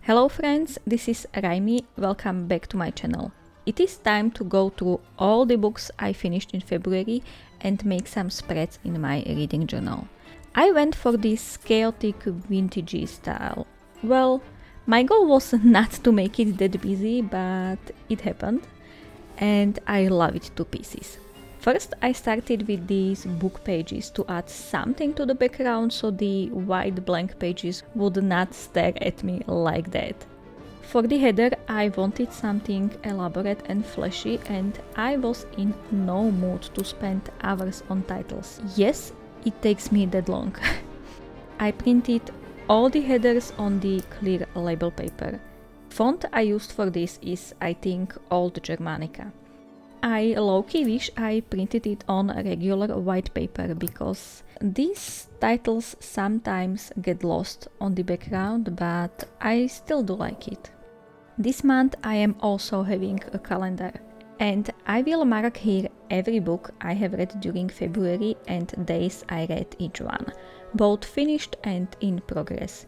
Hello friends, this is RyeMi, welcome back to my channel. It is time to go through all the books I finished in February and make some spreads in my reading journal. I went for this chaotic vintagey style. Well, my goal was not to make it that busy, but it happened and I love it to pieces. First, I started with these book pages to add something to the background so the white blank pages would not stare at me like that. For the header, I wanted something elaborate and flashy, and I was in no mood to spend hours on titles. Yes, it takes me that long. I printed all the headers on the clear label paper. Font I used for this is, I think, Old Germanica. I low-key wish I printed it on regular white paper because these titles sometimes get lost on the background, but I still do like it. This month I am also having a calendar, and I will mark here every book I have read during February and days I read each one, both finished and in progress.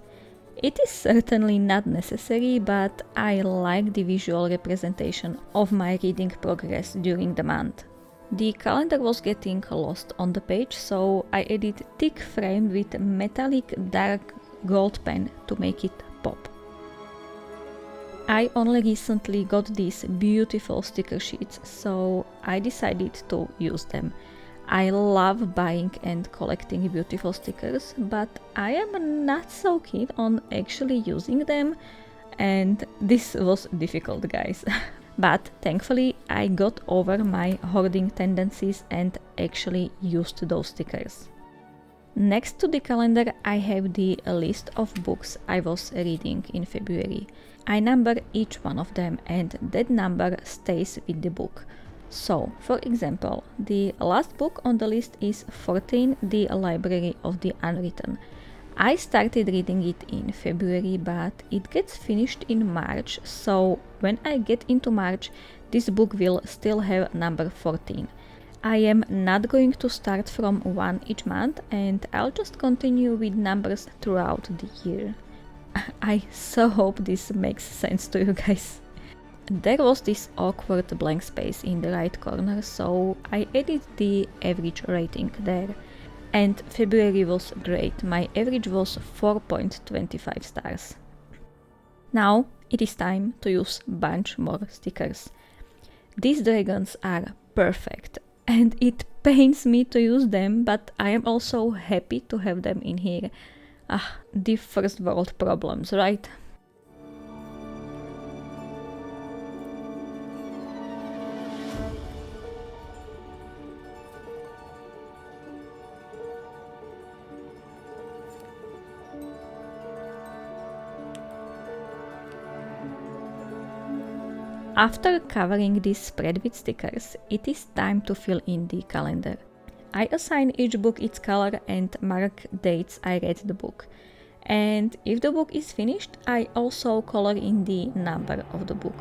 It is certainly not necessary, but I like the visual representation of my reading progress during the month. The calendar was getting lost on the page, so I added thick frame with metallic dark gold pen to make it pop. I only recently got these beautiful sticker sheets, so I decided to use them. I love buying and collecting beautiful stickers, but I am not so keen on actually using them, and this was difficult, guys. But thankfully I got over my hoarding tendencies and actually used those stickers. Next to the calendar I have the list of books I was reading in February. I number each one of them and that number stays with the book. So, for example, the last book on the list is 14, The Library of the Unwritten. I started reading it in February, but it gets finished in March, so when I get into March, this book will still have number 14. I am not going to start from one each month, and I'll just continue with numbers throughout the year. I so hope this makes sense to you guys. There was this awkward blank space in the right corner, so I added the average rating there. And February was great, my average was 4.25 stars. Now it is time to use a bunch more stickers. These dragons are perfect and it pains me to use them, but I am also happy to have them in here. The first world problems, right? After covering this spread with stickers, it is time to fill in the calendar. I assign each book its color and mark dates I read the book. And if the book is finished, I also color in the number of the book.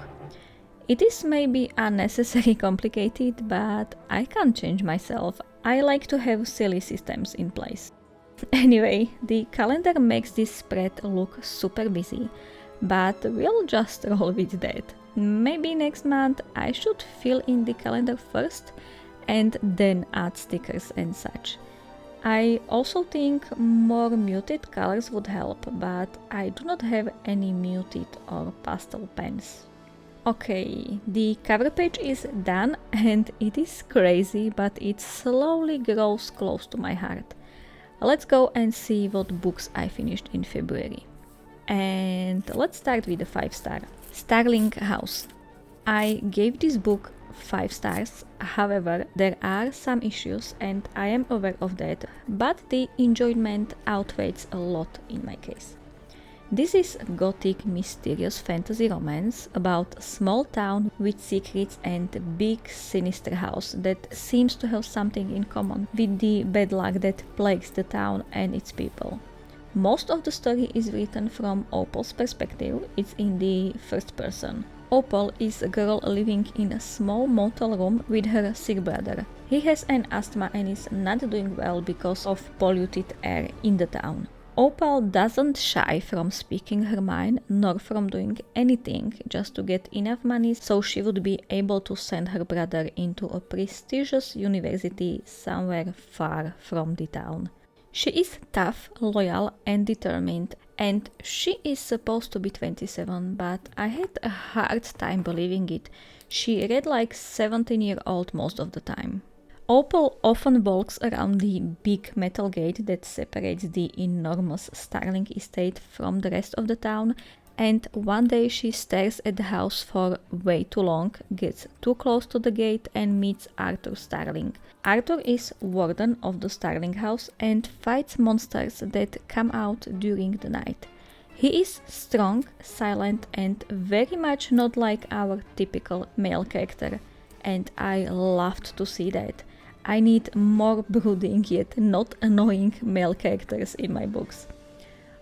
It is maybe unnecessarily complicated, but I can't change myself. I like to have silly systems in place. Anyway, the calendar makes this spread look super busy, but we'll just roll with that. Maybe next month I should fill in the calendar first and then add stickers and such. I also think more muted colors would help, but I do not have any muted or pastel pens. Okay, the cover page is done and it is crazy, but it slowly grows close to my heart. Let's go and see what books I finished in February. And let's start with the 5-star. Starling House. I gave this book 5 stars, however there are some issues and I am aware of that, but the enjoyment outweighs a lot in my case. This is a gothic mysterious fantasy romance about a small town with secrets and a big sinister house that seems to have something in common with the bad luck that plagues the town and its people. Most of the story is written from Opal's perspective, it's in the first person. Opal is a girl living in a small motel room with her sick brother. He has an asthma and is not doing well because of polluted air in the town. Opal doesn't shy from speaking her mind nor from doing anything just to get enough money so she would be able to send her brother into a prestigious university somewhere far from the town. She is tough, loyal, and determined, and she is supposed to be 27, but I had a hard time believing it. She read like 17-year-old most of the time. Opal often walks around the big metal gate that separates the enormous Starling estate from the rest of the town, and one day she stares at the house for way too long, gets too close to the gate and meets Arthur Starling. Arthur is warden of the Starling house and fights monsters that come out during the night. He is strong, silent, and very much not like our typical male character, and I loved to see that. I need more brooding yet not annoying male characters in my books.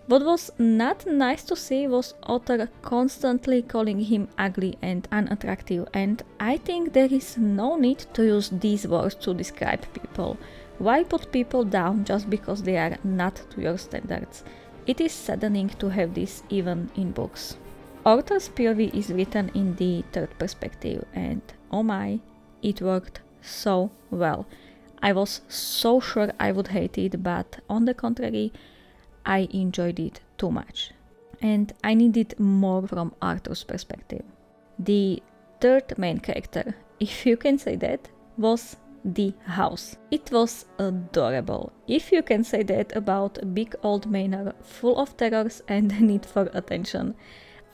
What was not nice to see was author constantly calling him ugly and unattractive, and I think there is no need to use these words to describe people. Why put people down just because they are not to your standards? It is saddening to have this even in books. Arthur's POV is written in the third perspective, and oh my, it worked so well. I was so sure I would hate it, but on the contrary, I enjoyed it too much. And I needed more from Arthur's perspective. The third main character, if you can say that, was the house. It was adorable. If you can say that about a big old manor full of terrors and need for attention.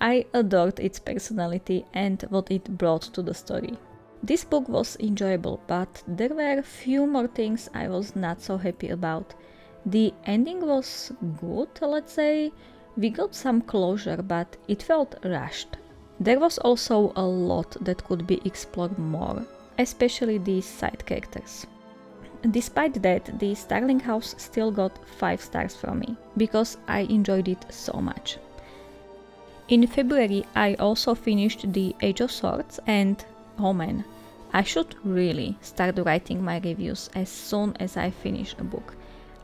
I adored its personality and what it brought to the story. This book was enjoyable, but there were few more things I was not so happy about. The ending was good, let's say. We got some closure, but it felt rushed. There was also a lot that could be explored more, especially the side characters. Despite that, the Starling House still got 5 stars from me, because I enjoyed it so much. In February, I also finished The Age of Swords, and oh man, I should really start writing my reviews as soon as I finish a book.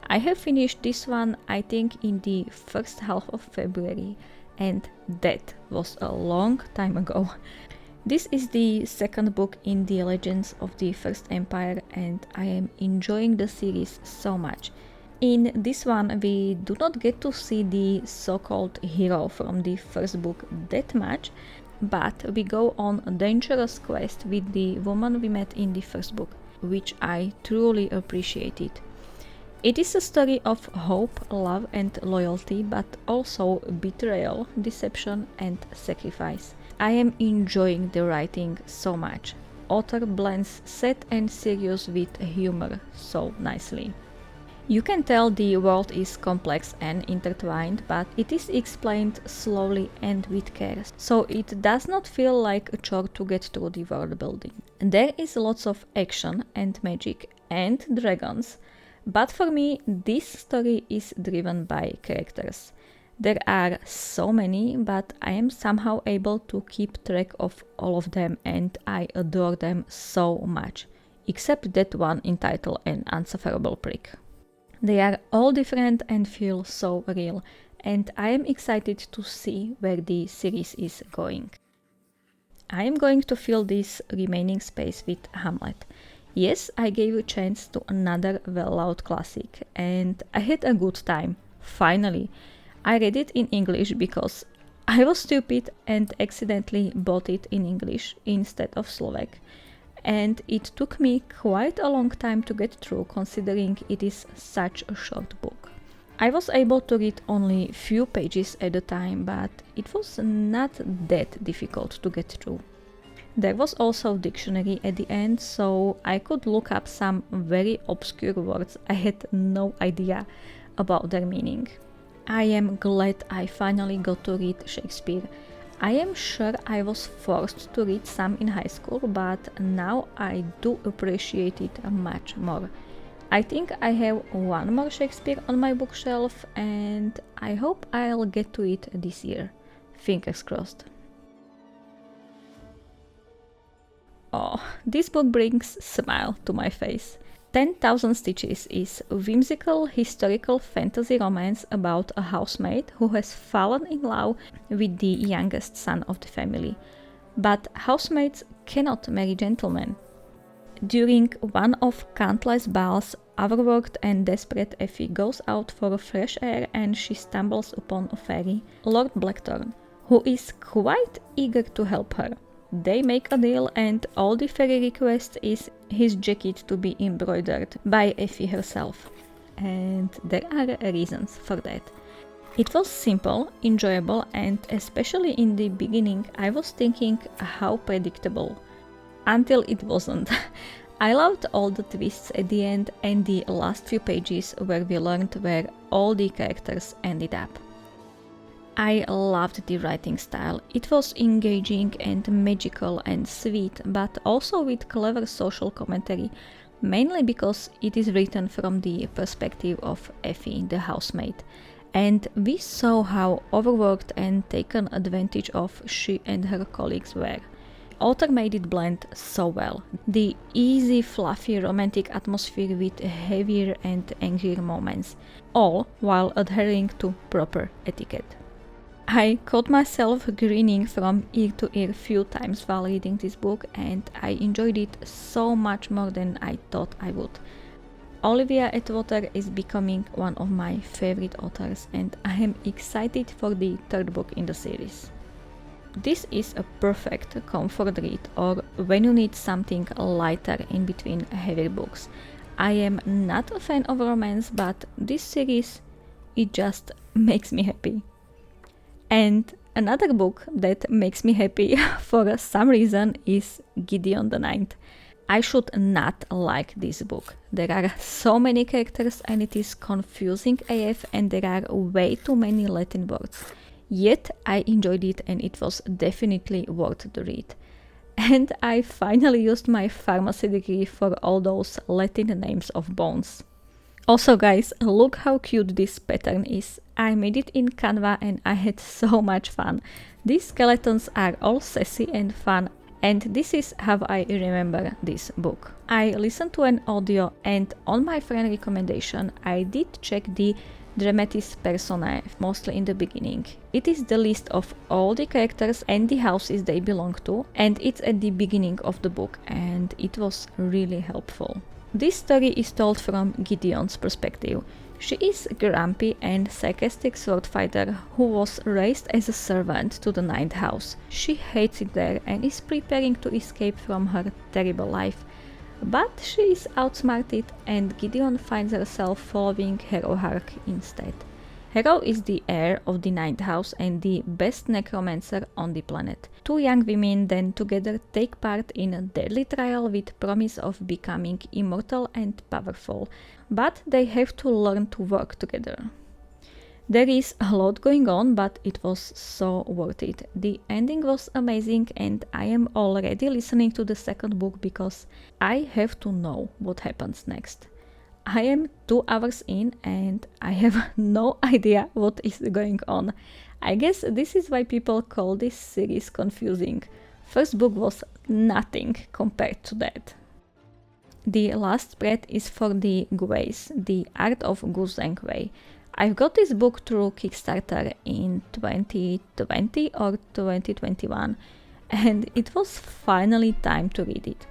I have finished this one, I think, in the first half of February, and that was a long time ago. This is the second book in the Legends of the First Empire, and I am enjoying the series so much. In this one, we do not get to see the so-called hero from the first book that much, but we go on a dangerous quest with the woman we met in the first book, which I truly appreciated. It is a story of hope, love and loyalty, but also betrayal, deception and sacrifice. I am enjoying the writing so much. Author blends sad and serious with humor so nicely. You can tell the world is complex and intertwined, but it is explained slowly and with care, so it does not feel like a chore to get through the world building. There is lots of action and magic and dragons, but for me this story is driven by characters. There are so many, but I am somehow able to keep track of all of them and I adore them so much, except that one entitled An Unsufferable Prick. They are all different and feel so real, and I am excited to see where the series is going. I am going to fill this remaining space with Hamlet. Yes, I gave a chance to another well-loved classic, and I had a good time. Finally, I read it in English because I was stupid and accidentally bought it in English instead of Slovak. And it took me quite a long time to get through, considering it is such a short book. I was able to read only few pages at a time, but it was not that difficult to get through. There was also a dictionary at the end, so I could look up some very obscure words I had no idea about their meaning. I am glad I finally got to read Shakespeare. I am sure I was forced to read some in high school, but now I do appreciate it much more. I think I have one more Shakespeare on my bookshelf and I hope I'll get to it this year. Fingers crossed. Oh, this book brings a smile to my face. 10,000 Stitches is a whimsical historical fantasy romance about a housemaid who has fallen in love with the youngest son of the family. But housemaids cannot marry gentlemen. During one of countless balls, overworked and desperate Effie goes out for fresh air and she stumbles upon a fairy, Lord Blackthorn, who is quite eager to help her. They make a deal and all the fairy requests is his jacket to be embroidered by Effie herself. And there are reasons for that. It was simple, enjoyable, and especially in the beginning I was thinking how predictable. Until it wasn't. I loved all the twists at the end and the last few pages where we learned where all the characters ended up. I loved the writing style. It was engaging and magical and sweet, but also with clever social commentary, mainly because it is written from the perspective of Effie, the housemaid. And we saw how overworked and taken advantage of she and her colleagues were. Author made it blend so well. The easy, fluffy, romantic atmosphere with heavier and angrier moments, all while adhering to proper etiquette. I caught myself grinning from ear to ear a few times while reading this book, and I enjoyed it so much more than I thought I would. Olivia Atwater is becoming one of my favorite authors, and I am excited for the third book in the series. This is a perfect comfort read or when you need something lighter in between heavy books. I am not a fan of romance, but this series, it just makes me happy. And another book that makes me happy for some reason is Gideon the Ninth. I should not like this book. There are so many characters and it is confusing AF and there are way too many Latin words. Yet I enjoyed it and it was definitely worth the read. And I finally used my pharmacy degree for all those Latin names of bones. Also guys, look how cute this pattern is. I made it in Canva and I had so much fun. These skeletons are all sassy and fun, and this is how I remember this book. I listened to an audio and on my friend recommendation I did check the Dramatis Personae, mostly in the beginning. It is the list of all the characters and the houses they belong to, and it's at the beginning of the book, and it was really helpful. This story is told from Gideon's perspective. She is a grumpy and sarcastic sword fighter who was raised as a servant to the Ninth House. She hates it there and is preparing to escape from her terrible life. But she is outsmarted and Gideon finds herself following Hero Hark instead. Hero is the heir of the Ninth House and the best necromancer on the planet. Two young women then together take part in a deadly trial with promise of becoming immortal and powerful, but they have to learn to work together. There is a lot going on, but it was so worth it. The ending was amazing and I am already listening to the second book because I have to know what happens next. I am 2 hours in and I have no idea what is going on. I guess this is why people call this series confusing. First book was nothing compared to that. The last spread is for the Guays, the Art of Goose and Way. I got this book through Kickstarter in 2020 or 2021 and it was finally time to read it.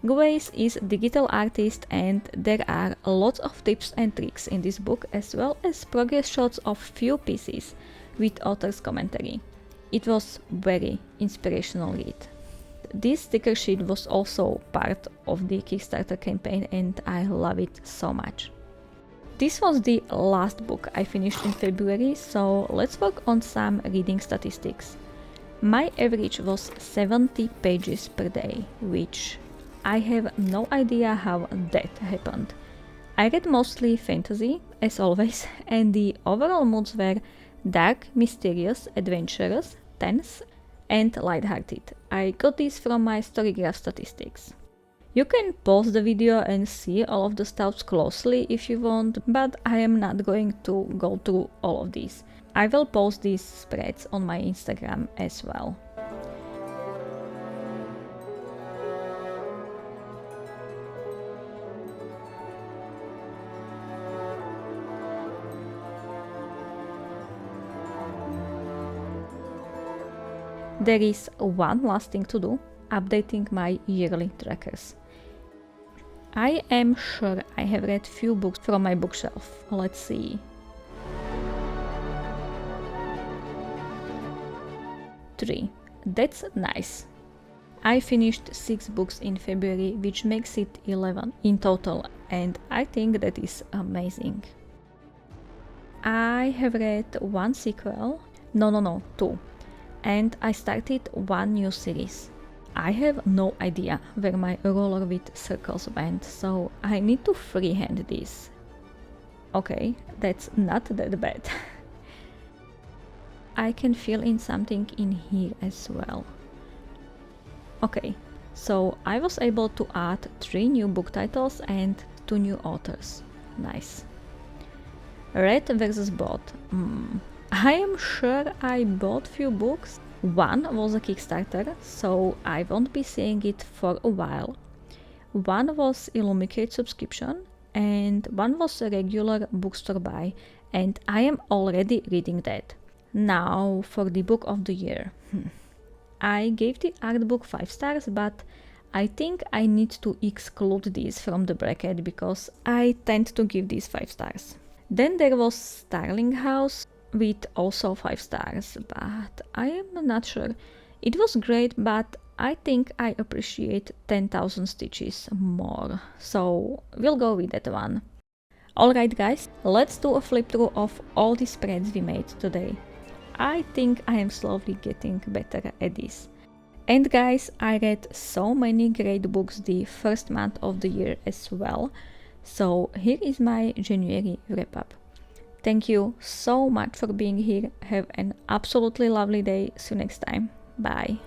Guays is a digital artist and there are lots of tips and tricks in this book as well as progress shots of few pieces with author's commentary. It was very inspirational read. This sticker sheet was also part of the Kickstarter campaign and I love it so much. This was the last book I finished in February, so let's work on some reading statistics. My average was 70 pages per day, which I have no idea how that happened. I read mostly fantasy, as always, and the overall moods were dark, mysterious, adventurous, tense, and lighthearted. I got this from my Storygraph statistics. You can pause the video and see all of the stats closely if you want, but I am not going to go through all of these. I will post these spreads on my Instagram as well. there is one last thing to do, updating my yearly trackers. I am sure I have read few books from my bookshelf. Let's see. 3. That's nice. I finished 6 books in February, which makes it 11 in total, and I think that is amazing. I have read 1 sequel, no, 2, and I started 1 new series. I have no idea where my roller with circles went, so I need to freehand this. Okay, that's not that bad. I can fill in something in here as well. Okay, so I was able to add 3 new book titles and 2 new authors. Nice. Red versus Bot. I am sure I bought few books. One was a Kickstarter, so I won't be seeing it for a while. One was Illumicate subscription, and one was a regular bookstore buy, and I am already reading that. Now for the book of the year. I gave the art book 5 stars, but I think I need to exclude this from the bracket because I tend to give these 5 stars. Then there was Starling House with also 5 stars, but I am not sure. It was great, but I think I appreciate 10,000 Stitches more, so we'll go with that one. Alright guys, let's do a flip through of all the spreads we made today. I think I am slowly getting better at this. And guys, I read so many great books the first month of the year as well. So here is my January wrap up. Thank you so much for being here. Have an absolutely lovely day. See you next time. Bye.